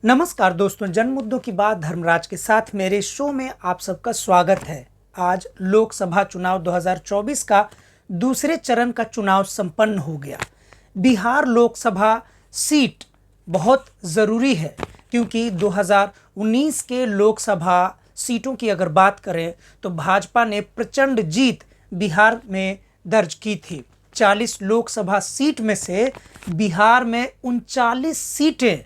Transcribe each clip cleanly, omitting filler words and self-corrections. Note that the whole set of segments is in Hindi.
नमस्कार दोस्तों, जन मुद्दों की बात धर्मराज के साथ मेरे शो में आप सबका स्वागत है। आज लोकसभा चुनाव 2024 का दूसरे चरण का चुनाव संपन्न हो गया। बिहार लोकसभा सीट बहुत ज़रूरी है क्योंकि 2019 के लोकसभा सीटों की अगर बात करें तो भाजपा ने प्रचंड जीत बिहार में दर्ज की थी। 40 लोकसभा सीट में से बिहार में 39 सीटें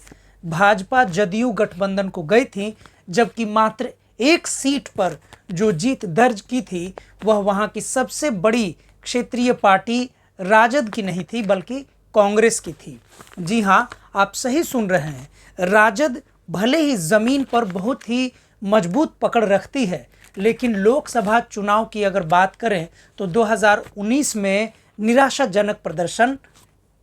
भाजपा जदयू गठबंधन को गई थी, जबकि मात्र एक सीट पर जो जीत दर्ज की थी वह वहां की सबसे बड़ी क्षेत्रीय पार्टी राजद की नहीं थी बल्कि कांग्रेस की थी। जी हां, आप सही सुन रहे हैं। राजद भले ही जमीन पर बहुत ही मजबूत पकड़ रखती है, लेकिन लोकसभा चुनाव की अगर बात करें तो 2019 में निराशाजनक प्रदर्शन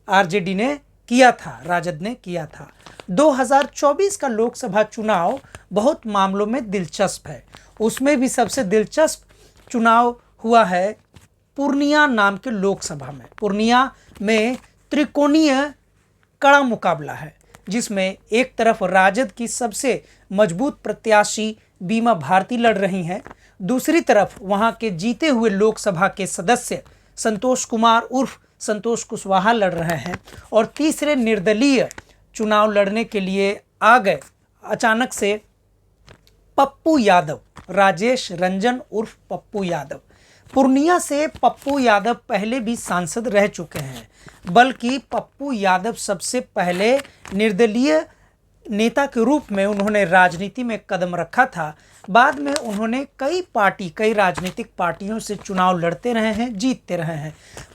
आरजेडी ने किया था, राजद ने किया था। 2024 का लोकसभा चुनाव बहुत मामलों में दिलचस्प है। उसमें भी सबसे दिलचस्प चुनाव हुआ है पूर्णिया नाम के लोकसभा में। पूर्णिया में त्रिकोणीय कड़ा मुकाबला है, जिसमें एक तरफ राजद की सबसे मजबूत प्रत्याशी बीमा भारती लड़ रही हैं, दूसरी तरफ वहां के जीते हुए लोकसभा के सदस्य संतोष कुमार उर्फ संतोष कुशवाहा लड़ रहे हैं, और तीसरे निर्दलीय चुनाव लड़ने के लिए आ गए अचानक से पप्पू यादव, राजेश रंजन उर्फ पप्पू यादव। पूर्णिया से पप्पू यादव पहले भी सांसद रह चुके हैं, बल्कि पप्पू यादव सबसे पहले निर्दलीय नेता के रूप में उन्होंने राजनीति में कदम रखा था। बाद में उन्होंने कई राजनीतिक पार्टियों से चुनाव लड़ते रहे हैं, जीतते रहे हैं।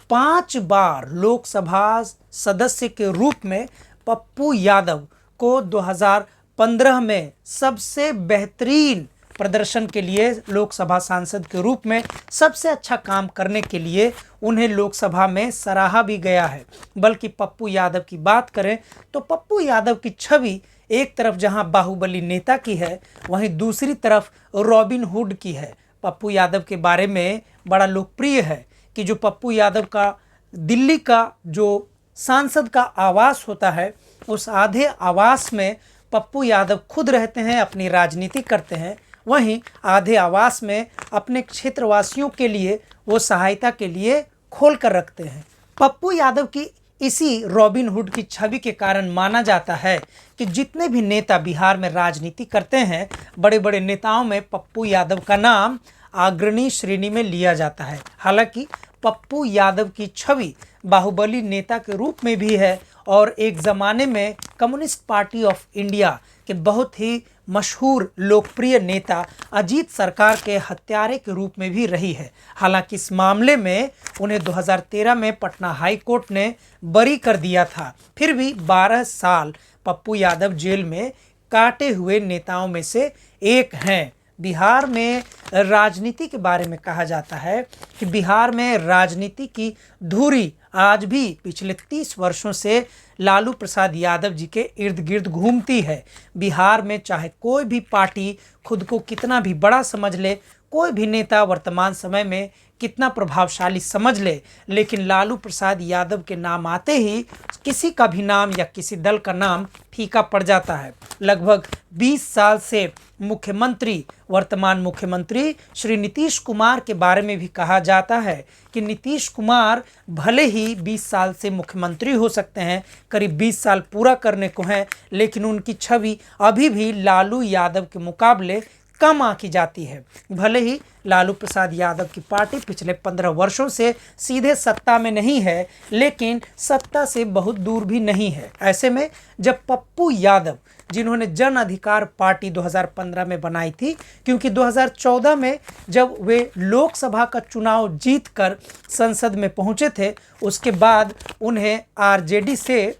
5 बार लोकसभा सदस्य के रूप में पप्पू यादव को 2015 में सबसे बेहतरीन प्रदर्शन के लिए लोकसभा सांसद के रूप में सबसे अच्छा काम करने के लिए उन्हें लोकसभा में सराहा भी गया है। बल्कि पप्पू यादव की बात करें तो पप्पू यादव की छवि एक तरफ जहां बाहुबली नेता की है, वहीं दूसरी तरफ रॉबिन हुड की है। पप्पू यादव के बारे में बड़ा लोकप्रिय है कि जो पप्पू यादव का दिल्ली का जो सांसद का आवास होता है, उस आधे आवास में पप्पू यादव खुद रहते हैं, अपनी राजनीति करते हैं, वहीं आधे आवास में अपने क्षेत्रवासियों के लिए वो सहायता के लिए खोल कर रखते हैं। पप्पू यादव की इसी रॉबिन हुड की छवि के कारण माना जाता है कि जितने भी नेता बिहार में राजनीति करते हैं, बड़े बड़े नेताओं में पप्पू यादव का नाम अग्रणी श्रेणी में लिया जाता है। हालांकि पप्पू यादव की छवि बाहुबली नेता के रूप में भी है और एक ज़माने में कम्युनिस्ट पार्टी ऑफ इंडिया के बहुत ही मशहूर लोकप्रिय नेता अजीत सरकार के हत्यारे के रूप में भी रही है। हालांकि इस मामले में उन्हें 2013 में पटना हाई कोर्ट ने बरी कर दिया था। फिर भी 12 साल पप्पू यादव जेल में काटे हुए नेताओं में से एक हैं। बिहार में राजनीति के बारे में कहा जाता है कि बिहार में राजनीति की धुरी आज भी पिछले 30 वर्षों से लालू प्रसाद यादव जी के इर्द गिर्द घूमती है। बिहार में चाहे कोई भी पार्टी खुद को कितना भी बड़ा समझ ले, कोई भी नेता वर्तमान समय में कितना प्रभावशाली समझ ले, लेकिन लालू प्रसाद यादव के नाम आते ही किसी का भी नाम या किसी दल का नाम फीका पड़ जाता है। लगभग 20 साल से मुख्यमंत्री, वर्तमान मुख्यमंत्री श्री नीतीश कुमार के बारे में भी कहा जाता है कि नीतीश कुमार भले ही 20 साल से मुख्यमंत्री हो सकते हैं, करीब 20 साल पूरा करने को हैं, लेकिन उनकी छवि अभी भी लालू यादव के मुकाबले कम आंकी जाती है। भले ही लालू प्रसाद यादव की पार्टी पिछले 15 वर्षों से सीधे सत्ता में नहीं है, लेकिन सत्ता से बहुत दूर भी नहीं है। ऐसे में जब पप्पू यादव, जिन्होंने जन अधिकार पार्टी 2015 में बनाई थी, क्योंकि 2014 में जब वे लोकसभा का चुनाव जीतकर संसद में पहुंचे थे, उसके बाद उन्हें आरजेडी से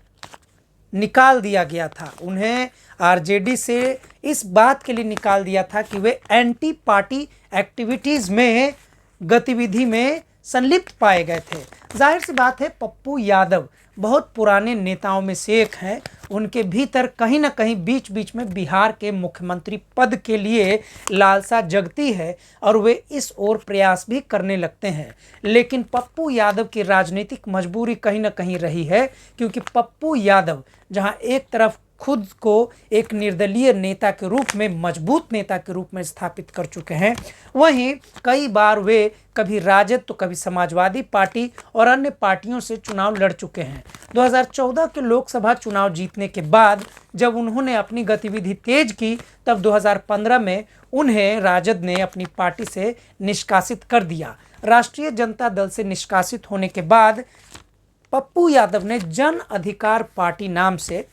निकाल दिया गया था। उन्हें आरजेडी से इस बात के लिए निकाल दिया था कि वे एंटी पार्टी एक्टिविटीज़ में गतिविधि में संलिप्त पाए गए थे। जाहिर सी बात है, पप्पू यादव बहुत पुराने नेताओं में से एक हैं। उनके भीतर कहीं ना कहीं बीच बीच में बिहार के मुख्यमंत्री पद के लिए लालसा जगती है और वे इस ओर प्रयास भी करने लगते हैं। लेकिन पप्पू यादव की राजनीतिक मजबूरी कहीं ना कहीं रही है, क्योंकि पप्पू यादव जहां एक तरफ खुद को एक निर्दलीय नेता के रूप में, मजबूत नेता के रूप में स्थापित कर चुके हैं। वहीं कई बार वे कभी राजद तो कभी समाजवादी पार्टी और अन्य पार्टियों से चुनाव लड़ चुके हैं। 2014 के लोकसभा चुनाव जीतने के बाद जब उन्होंने अपनी गतिविधि तेज की, तब 2015 में उन्हें राजद ने अपनी पार्टी से निष्कासित कर दिया। राष्ट्रीय जनता दल से निष्कासित होने के बाद पप्पू यादव ने जन अधिकार पार्टी नाम से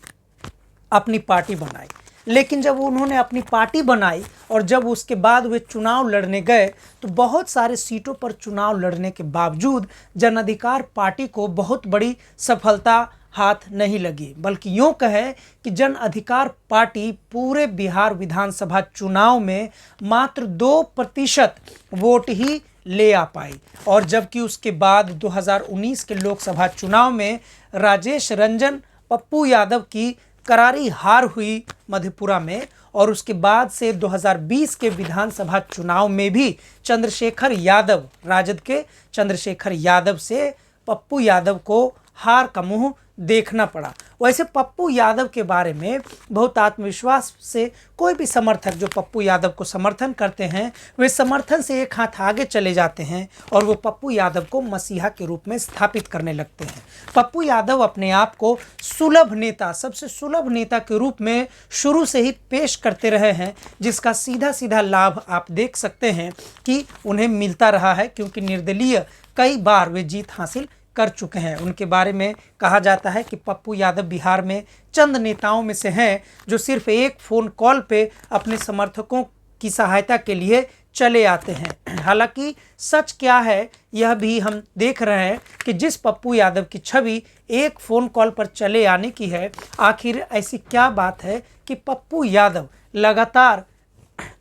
अपनी पार्टी बनाई। लेकिन जब उन्होंने अपनी पार्टी बनाई और जब उसके बाद वे चुनाव लड़ने गए, तो बहुत सारे सीटों पर चुनाव लड़ने के बावजूद जन अधिकार पार्टी को बहुत बड़ी सफलता हाथ नहीं लगी, बल्कि यूँ कहे कि जन अधिकार पार्टी पूरे बिहार विधानसभा चुनाव में मात्र 2% वोट ही ले आ पाई। और जबकि उसके बाद 2019 के लोकसभा चुनाव में राजेश रंजन पप्पू यादव की करारी हार हुई मधेपुरा में, और उसके बाद से 2020 के विधानसभा चुनाव में भी चंद्रशेखर यादव, राजद के चंद्रशेखर यादव से पप्पू यादव को हार का मुंह देखना पड़ा। वैसे पप्पू यादव के बारे में बहुत आत्मविश्वास से कोई भी समर्थक जो पप्पू यादव को समर्थन करते हैं, वे समर्थन से एक हाथ आगे चले जाते हैं और वो पप्पू यादव को मसीहा के रूप में स्थापित करने लगते हैं। पप्पू यादव अपने आप को सुलभ नेता, सबसे सुलभ नेता के रूप में शुरू से ही पेश करते रहे हैं, जिसका सीधा सीधा लाभ आप देख सकते हैं कि उन्हें मिलता रहा है, क्योंकि निर्दलीय कई बार वे जीत हासिल कर चुके हैं। उनके बारे में कहा जाता है कि पप्पू यादव बिहार में चंद नेताओं में से हैं जो सिर्फ एक फ़ोन कॉल पे अपने समर्थकों की सहायता के लिए चले आते हैं। हालांकि सच क्या है यह भी हम देख रहे हैं कि जिस पप्पू यादव की छवि एक फ़ोन कॉल पर चले आने की है, आखिर ऐसी क्या बात है कि पप्पू यादव लगातार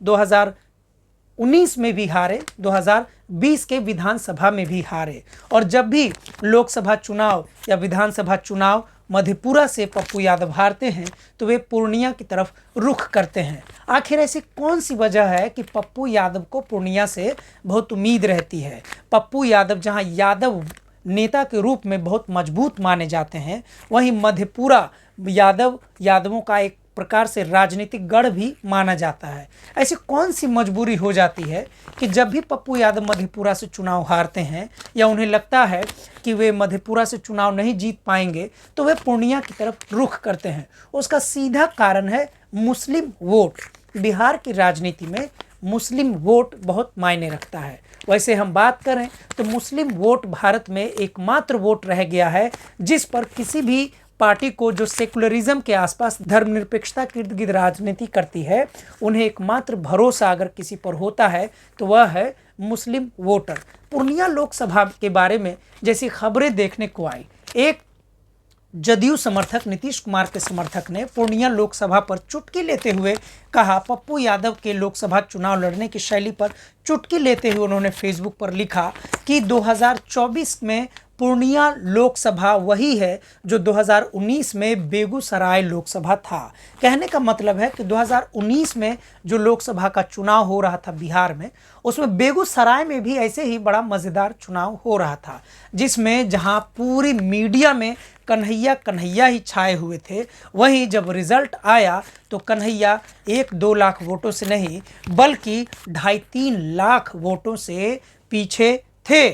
2019 में भी हारे, 2020 के विधानसभा में भी हारे, और जब भी लोकसभा चुनाव या विधानसभा चुनाव मधेपुरा से पप्पू यादव हारते हैं तो वे पूर्णिया की तरफ रुख करते हैं। आखिर ऐसी कौन सी वजह है कि पप्पू यादव को पूर्णिया से बहुत उम्मीद रहती है? पप्पू यादव जहां यादव नेता के रूप में बहुत मजबूत माने जाते हैं, वहीं मधेपुरा यादवों का एक प्रकार से राजनीतिक गढ़ भी माना जाता है। ऐसी कौन सी मजबूरी हो जाती है कि जब भी पप्पू यादव मधेपुरा से चुनाव हारते हैं या उन्हें लगता है कि वे मधेपुरा से चुनाव नहीं जीत पाएंगे, तो वे पूर्णिया की तरफ रुख करते हैं? उसका सीधा कारण है मुस्लिम वोट। बिहार की राजनीति में मुस्लिम वोट बहुत मायने रखता है। वैसे हम बात करें तो मुस्लिम वोट भारत में एकमात्र वोट रह गया है जिस पर किसी भी पार्टी को, जो सेकुलरिज्म के आसपास धर्मनिरपेक्षता के इर्द गिर्द राजनीति करती है, उन्हें एकमात्र भरोसा अगर किसी पर होता है तो वह है मुस्लिम वोटर। पूर्णिया लोकसभा के बारे में जैसी खबरें देखने को आई, एक जदयू समर्थक, नीतीश कुमार के समर्थक ने पूर्णिया लोकसभा पर चुटकी लेते हुए कहा, पप्पू यादव के लोकसभा चुनाव लड़ने की शैली पर चुटकी लेते हुए उन्होंने फेसबुक पर लिखा कि 2024 में पूर्णिया लोकसभा वही है जो 2019 में बेगूसराय लोकसभा था। कहने का मतलब है कि 2019 में जो लोकसभा का चुनाव हो रहा था बिहार में, उसमें बेगूसराय में भी ऐसे ही बड़ा मज़ेदार चुनाव हो रहा था, जिसमें जहां पूरी मीडिया में कन्हैया ही छाए हुए थे, वहीं जब रिजल्ट आया तो कन्हैया 1-2 लाख वोटों से नहीं बल्कि 2.5-3 लाख वोटों से पीछे थे।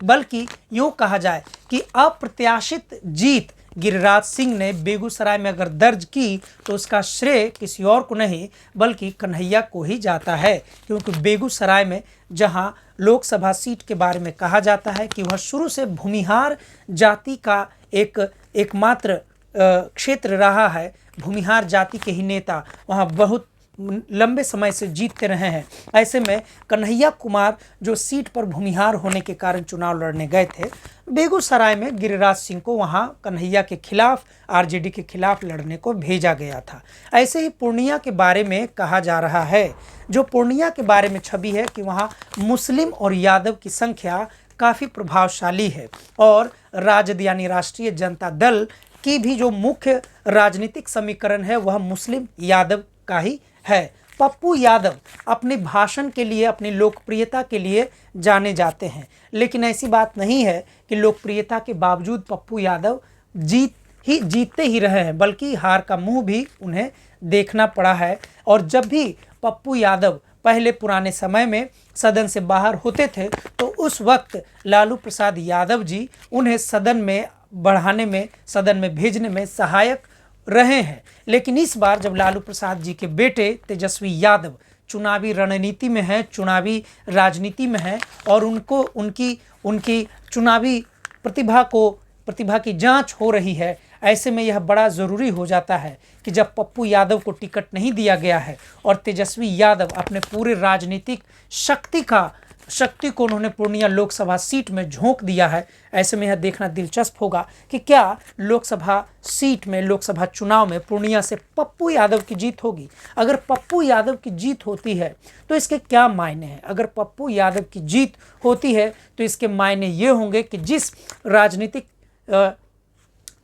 बल्कि यूँ कहा जाए कि अप्रत्याशित जीत गिरिराज सिंह ने बेगूसराय में अगर दर्ज की तो उसका श्रेय किसी और को नहीं बल्कि कन्हैया को ही जाता है, क्योंकि बेगूसराय में जहां लोकसभा सीट के बारे में कहा जाता है कि वह शुरू से भूमिहार जाति का एकमात्र क्षेत्र रहा है, भूमिहार जाति के ही नेता वहां बहुत लंबे समय से जीतते रहे हैं। ऐसे में कन्हैया कुमार जो सीट पर भूमिहार होने के कारण चुनाव लड़ने गए थे, बेगूसराय में गिरिराज सिंह को वहां कन्हैया के खिलाफ, आरजेडी के खिलाफ लड़ने को भेजा गया था। ऐसे ही पूर्णिया के बारे में कहा जा रहा है, जो पूर्णिया के बारे में छवि है कि वहाँ मुस्लिम और यादव की संख्या काफ़ी प्रभावशाली है, और राजद यानी राष्ट्रीय जनता दल की भी जो मुख्य राजनीतिक समीकरण है वह मुस्लिम यादव का ही है। पप्पू यादव अपने भाषण के लिए, अपनी लोकप्रियता के लिए जाने जाते हैं, लेकिन ऐसी बात नहीं है कि लोकप्रियता के बावजूद पप्पू यादव जीत ही जीतते ही रहे हैं, बल्कि हार का मुंह भी उन्हें देखना पड़ा है। और जब भी पप्पू यादव पहले पुराने समय में सदन से बाहर होते थे तो उस वक्त लालू प्रसाद यादव जी उन्हें सदन में बढ़ाने में, सदन में भेजने में सहायक रहे हैं। लेकिन इस बार जब लालू प्रसाद जी के बेटे तेजस्वी यादव चुनावी रणनीति में हैं, चुनावी राजनीति में हैं और उनको उनकी उनकी चुनावी प्रतिभा की जांच हो रही है, ऐसे में यह बड़ा ज़रूरी हो जाता है कि जब पप्पू यादव को टिकट नहीं दिया गया है और तेजस्वी यादव अपने पूरे राजनीतिक शक्ति को उन्होंने पूर्णिया लोकसभा सीट में झोंक दिया है, ऐसे में यह देखना दिलचस्प होगा कि क्या लोकसभा सीट में, लोकसभा चुनाव में पूर्णिया से पप्पू यादव की जीत होगी। अगर पप्पू यादव की जीत होती है तो इसके क्या मायने हैं? अगर पप्पू यादव की जीत होती है तो इसके मायने ये होंगे कि जिस राजनीतिक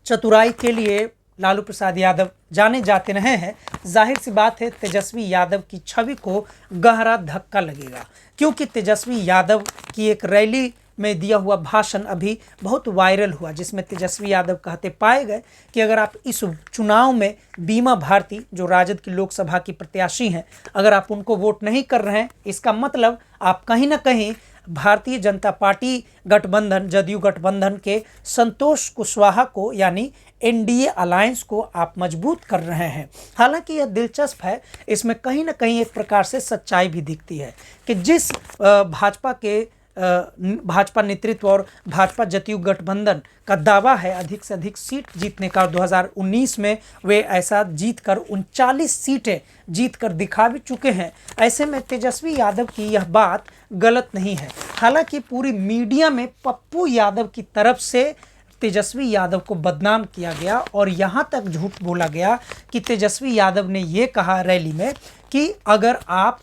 चतुराई के लिए लालू प्रसाद यादव जाने जाते रहे हैं, जाहिर सी बात है तेजस्वी यादव की छवि को गहरा धक्का लगेगा, क्योंकि तेजस्वी यादव की एक रैली में दिया हुआ भाषण अभी बहुत वायरल हुआ, जिसमें तेजस्वी यादव कहते पाए गए कि अगर आप इस चुनाव में बीमा भारती, जो राजद की लोकसभा की प्रत्याशी हैं, अगर आप उनको वोट नहीं कर रहे हैं, इसका मतलब आप कहीं ना कहीं भारतीय जनता पार्टी गठबंधन, जदयू गठबंधन के संतोष कुशवाहा को यानी एनडीए अलायंस को आप मजबूत कर रहे हैं। हालांकि यह दिलचस्प है, इसमें कहीं ना कहीं एक प्रकार से सच्चाई भी दिखती है कि जिस भाजपा नेतृत्व और भाजपा जदयू गठबंधन का दावा है अधिक से अधिक सीट जीतने का, 2019 में वे ऐसा जीतकर 39 सीटें जीतकर दिखा भी चुके हैं। ऐसे में तेजस्वी यादव की यह बात गलत नहीं है। हालांकि पूरी मीडिया में पप्पू यादव की तरफ से तेजस्वी यादव को बदनाम किया गया और यहाँ तक झूठ बोला गया कि तेजस्वी यादव ने ये कहा रैली में कि अगर आप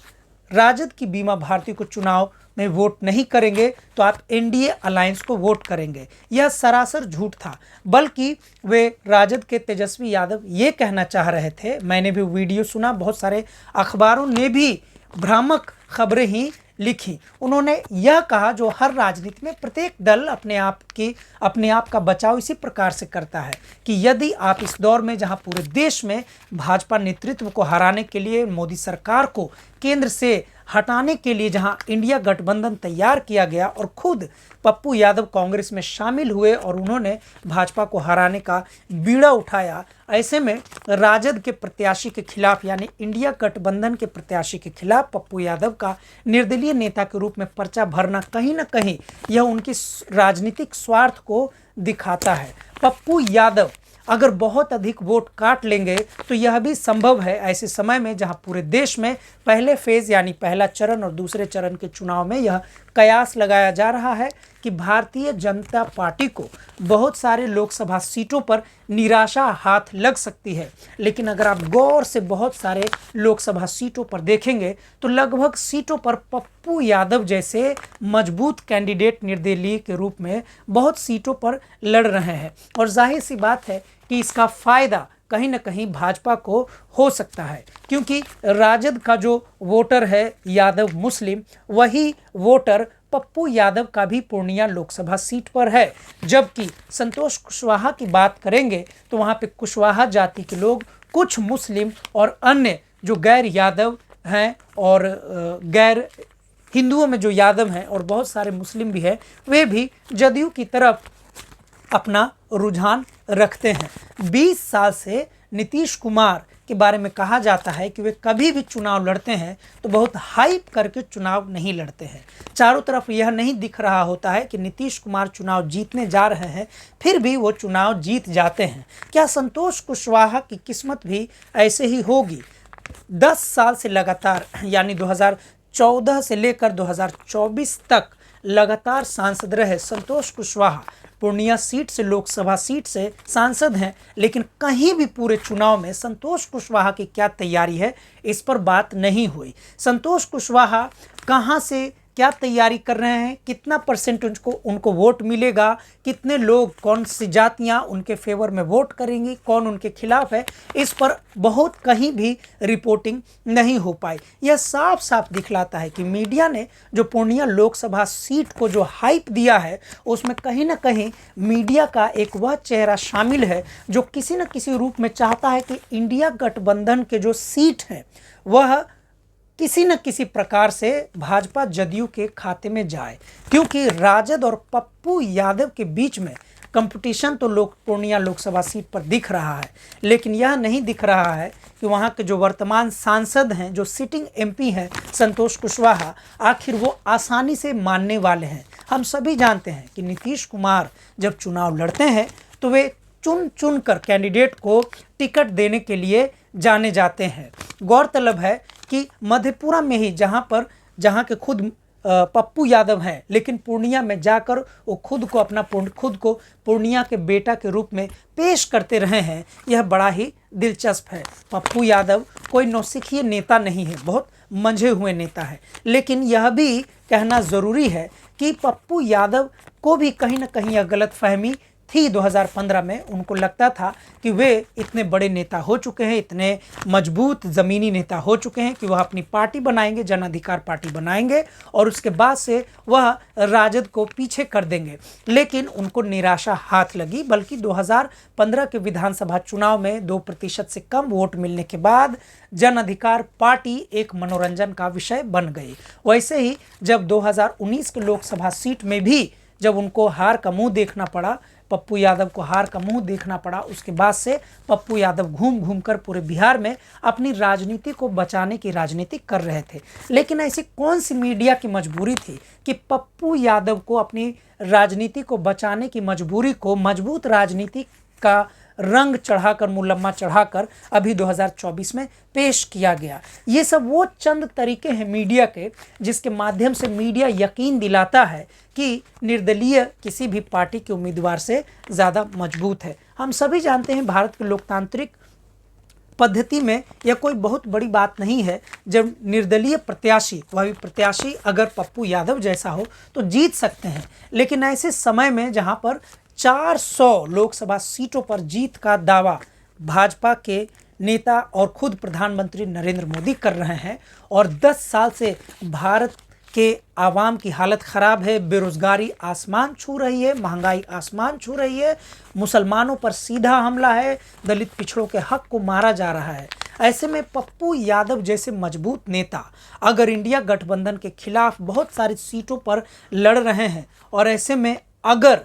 राजद की बीमा भारती को चुनाव में वोट नहीं करेंगे तो आप एनडीए अलायंस को वोट करेंगे। यह सरासर झूठ था, बल्कि वे राजद के तेजस्वी यादव ये कहना चाह रहे थे, मैंने भी वीडियो सुना, बहुत सारे अखबारों ने भी भ्रामक खबरें ही लिखी। उन्होंने यह कहा जो हर राजनीति में प्रत्येक दल अपने आप का बचाव इसी प्रकार से करता है कि यदि आप इस दौर में जहां पूरे देश में भाजपा नेतृत्व को हराने के लिए, मोदी सरकार को केंद्र से हटाने के लिए जहां इंडिया गठबंधन तैयार किया गया और खुद पप्पू यादव कांग्रेस में शामिल हुए और उन्होंने भाजपा को हराने का बीड़ा उठाया, ऐसे में राजद के प्रत्याशी के खिलाफ यानी इंडिया गठबंधन के प्रत्याशी के खिलाफ पप्पू यादव का निर्दलीय नेता के रूप में पर्चा भरना कहीं ना कहीं यह उनकी राजनीतिक स्वार्थ को दिखाता है। पप्पू यादव अगर बहुत अधिक वोट काट लेंगे तो यह भी संभव है ऐसे समय में जहां पूरे देश में पहले फेज यानी पहला चरण और दूसरे चरण के चुनाव में यह कयास लगाया जा रहा है कि भारतीय जनता पार्टी को बहुत सारे लोकसभा सीटों पर निराशा हाथ लग सकती है। लेकिन अगर आप गौर से बहुत सारे लोकसभा सीटों पर देखेंगे तो लगभग सीटों पर पप्पू यादव जैसे मजबूत कैंडिडेट निर्दलीय के रूप में बहुत सीटों पर लड़ रहे हैं और जाहिर सी बात है कि इसका फायदा कहीं ना कहीं भाजपा को हो सकता है, क्योंकि राजद का जो वोटर है यादव मुस्लिम, वही वोटर पप्पू यादव का भी पूर्णिया लोकसभा सीट पर है। जबकि संतोष कुशवाहा की बात करेंगे तो वहाँ पे कुशवाहा जाति के लोग, कुछ मुस्लिम और अन्य जो गैर यादव हैं और गैर हिंदुओं में जो यादव हैं और बहुत सारे मुस्लिम भी हैं, वे भी जदयू की तरफ अपना रुझान रखते हैं। 20 साल से नीतीश कुमार के बारे में कहा जाता है कि वे कभी भी चुनाव लड़ते हैं तो बहुत हाइप करके चुनाव नहीं लड़ते हैं। चारों तरफ यह नहीं दिख रहा होता है कि नीतीश कुमार चुनाव जीतने जा रहे हैं, फिर भी वो चुनाव जीत जाते हैं। क्या संतोष कुशवाहा की किस्मत भी ऐसे ही होगी? 10 साल से लगातार यानी 2014 से लेकर 2024 तक लगातार सांसद रहे संतोष कुशवाहा पूर्णिया सीट से, लोकसभा सीट से सांसद हैं, लेकिन कहीं भी पूरे चुनाव में संतोष कुशवाहा की क्या तैयारी है इस पर बात नहीं हुई। संतोष कुशवाहा कहां से क्या तैयारी कर रहे हैं, कितना परसेंट उनको वोट मिलेगा, कितने लोग, कौन सी जातियां उनके फेवर में वोट करेंगी, कौन उनके खिलाफ है, इस पर बहुत कहीं भी रिपोर्टिंग नहीं हो पाई। यह साफ साफ दिखलाता है कि मीडिया ने जो पूर्णिया लोकसभा सीट को जो हाइप दिया है, उसमें कहीं ना कहीं मीडिया का एक वह चेहरा शामिल है जो किसी न किसी रूप में चाहता है कि इंडिया गठबंधन के जो सीट हैं वह किसी न किसी प्रकार से भाजपा जदयू के खाते में जाए, क्योंकि राजद और पप्पू यादव के बीच में कंपटीशन तो पूर्णिया लोकसभा सीट पर दिख रहा है, लेकिन यह नहीं दिख रहा है कि वहां के जो वर्तमान सांसद हैं, जो सिटिंग एमपी हैं संतोष कुशवाहा, आखिर वो आसानी से मानने वाले हैं। हम सभी जानते हैं कि नीतीश कुमार जब चुनाव लड़ते हैं तो वे चुन चुन कर कैंडिडेट को टिकट देने के लिए जाने जाते हैं। गौरतलब है कि मधेपुरा में ही जहां के खुद पप्पू यादव हैं, लेकिन पूर्णिया में जाकर वो खुद को पूर्णिया के बेटा के रूप में पेश करते रहे हैं। यह बड़ा ही दिलचस्प है। पप्पू यादव कोई नौसिखिए नेता नहीं है, बहुत मंझे हुए नेता है, लेकिन यह भी कहना ज़रूरी है कि पप्पू यादव को भी कहीं ना कहीं यह गलतफहमी थी। 2015 में उनको लगता था कि वे इतने बड़े नेता हो चुके हैं, इतने मजबूत ज़मीनी नेता हो चुके हैं कि वह अपनी पार्टी बनाएंगे, जन अधिकार पार्टी बनाएंगे और उसके बाद से वह राजद को पीछे कर देंगे। लेकिन उनको निराशा हाथ लगी, बल्कि 2015 के विधानसभा चुनाव में 2% से कम वोट मिलने के बाद जन अधिकार पार्टी एक मनोरंजन का विषय बन गई। वैसे ही जब 2019 के लोकसभा सीट में भी जब उनको हार का मुंह देखना पड़ा, पप्पू यादव को हार का मुंह देखना पड़ा, उसके बाद से पप्पू यादव घूम घूम कर पूरे बिहार में अपनी राजनीति को बचाने की राजनीति कर रहे थे। लेकिन ऐसी कौन सी मीडिया की मजबूरी थी कि पप्पू यादव को अपनी राजनीति को बचाने की मजबूरी को मजबूत राजनीति का रंग चढ़ाकर, मुलम्मा चढ़ाकर अभी 2024 में पेश किया गया। ये सब वो चंद तरीके हैं मीडिया के जिसके माध्यम से मीडिया यकीन दिलाता है कि निर्दलीय किसी भी पार्टी के उम्मीदवार से ज़्यादा मजबूत है। हम सभी जानते हैं भारत के लोकतांत्रिक पद्धति में यह कोई बहुत बड़ी बात नहीं है जब निर्दलीय प्रत्याशी, वह भी प्रत्याशी अगर पप्पू यादव जैसा हो तो जीत सकते हैं। लेकिन ऐसे समय में जहां पर 400 लोकसभा सीटों पर जीत का दावा भाजपा के नेता और खुद प्रधानमंत्री नरेंद्र मोदी कर रहे हैं और 10 साल से भारत के आवाम की हालत ख़राब है, बेरोज़गारी आसमान छू रही है, महंगाई आसमान छू रही है, मुसलमानों पर सीधा हमला है, दलित पिछड़ों के हक को मारा जा रहा है। ऐसे में पप्पू यादव जैसे मजबूत नेता अगर इंडिया गठबंधन के खिलाफ बहुत सारी सीटों पर लड़ रहे हैं और ऐसे में अगर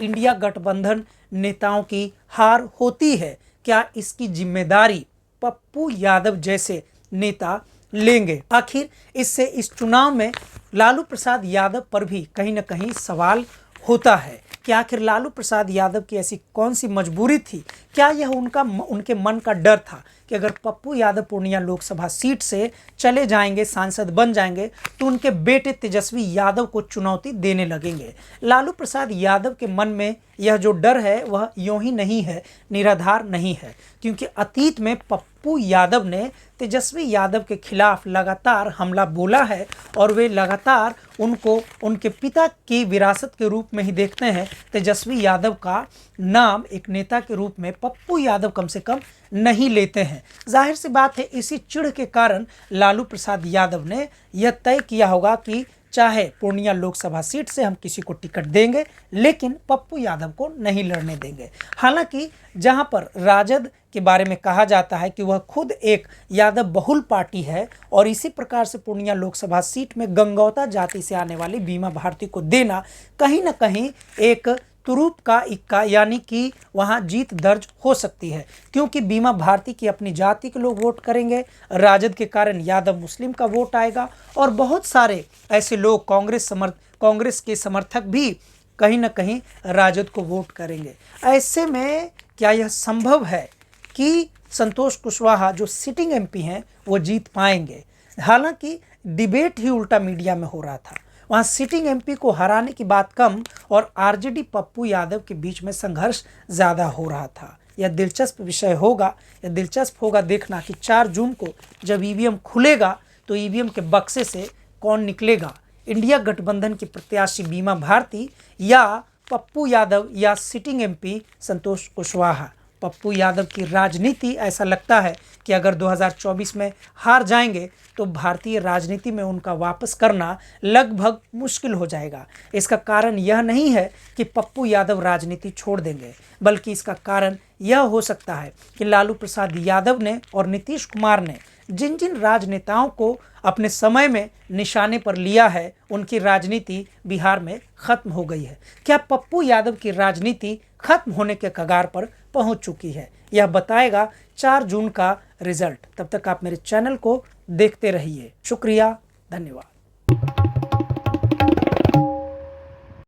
इंडिया गठबंधन नेताओं की हार होती है, क्या इसकी जिम्मेदारी पप्पू यादव जैसे नेता लेंगे? आखिर इससे इस चुनाव में लालू प्रसाद यादव पर भी कहीं ना कहीं सवाल होता है कि आखिर लालू प्रसाद यादव की ऐसी कौन सी मजबूरी थी? क्या यह उनके मन का डर था कि अगर पप्पू यादव पूर्णिया लोकसभा सीट से चले जाएंगे, सांसद बन जाएंगे, तो उनके बेटे तेजस्वी यादव को चुनौती देने लगेंगे? लालू प्रसाद यादव के मन में यह जो डर है वह यूं ही नहीं है, निराधार नहीं है, क्योंकि अतीत में पप्पू यादव ने तेजस्वी यादव के खिलाफ लगातार हमला बोला है और वे लगातार उनको उनके पिता की विरासत के रूप में ही देखते हैं। तेजस्वी यादव का नाम एक नेता के रूप में पप्पू यादव कम से कम नहीं लेते हैं। जाहिर सी बात है इसी चिढ़ के कारण लालू प्रसाद यादव ने यह तय किया होगा कि चाहे पूर्णिया लोकसभा सीट से हम किसी को टिकट देंगे, लेकिन पप्पू यादव को नहीं लड़ने देंगे। हालांकि जहां पर राजद के बारे में कहा जाता है कि वह खुद एक यादव बहुल पार्टी है और इसी प्रकार से पूर्णिया लोकसभा सीट में गंगौता जाति से आने वाली बीमा भारती को देना कहीं ना कहीं एक तुरूप का इक्का, यानी कि वहां जीत दर्ज हो सकती है, क्योंकि बीमा भारती की अपनी जाति के लोग वोट करेंगे, राजद के कारण यादव मुस्लिम का वोट आएगा और बहुत सारे ऐसे लोग कांग्रेस के समर्थक भी कहीं ना कहीं राजद को वोट करेंगे। ऐसे में क्या यह संभव है कि संतोष कुशवाहा जो सिटिंग एमपी हैं वो जीत पाएंगे? हालांकि डिबेट ही उल्टा मीडिया में हो रहा था, वहाँ सिटिंग एमपी को हराने की बात कम और आरजेडी पप्पू यादव के बीच में संघर्ष ज़्यादा हो रहा था। यह दिलचस्प विषय होगा, यह दिलचस्प होगा देखना कि 4 जून को जब ईवीएम खुलेगा तो ईवीएम के बक्से से कौन निकलेगा, इंडिया गठबंधन के प्रत्याशी बीमा भारती या पप्पू यादव या सिटिंग एमपी संतोष कुशवाहा। पप्पू यादव की राजनीति, ऐसा लगता है कि अगर 2024 में हार जाएंगे तो भारतीय राजनीति में उनका वापस करना लगभग मुश्किल हो जाएगा। इसका कारण यह नहीं है कि पप्पू यादव राजनीति छोड़ देंगे, बल्कि इसका कारण यह हो सकता है कि लालू प्रसाद यादव ने और नीतीश कुमार ने जिन जिन राजनेताओं को अपने समय में निशाने पर लिया है, उनकी राजनीति बिहार में खत्म हो गई है। क्या पप्पू यादव की राजनीति खत्म होने के कगार पर पहुंच चुकी है? यह बताएगा 4 जून का रिजल्ट। तब तक आप मेरे चैनल को देखते रहिए। शुक्रिया, धन्यवाद।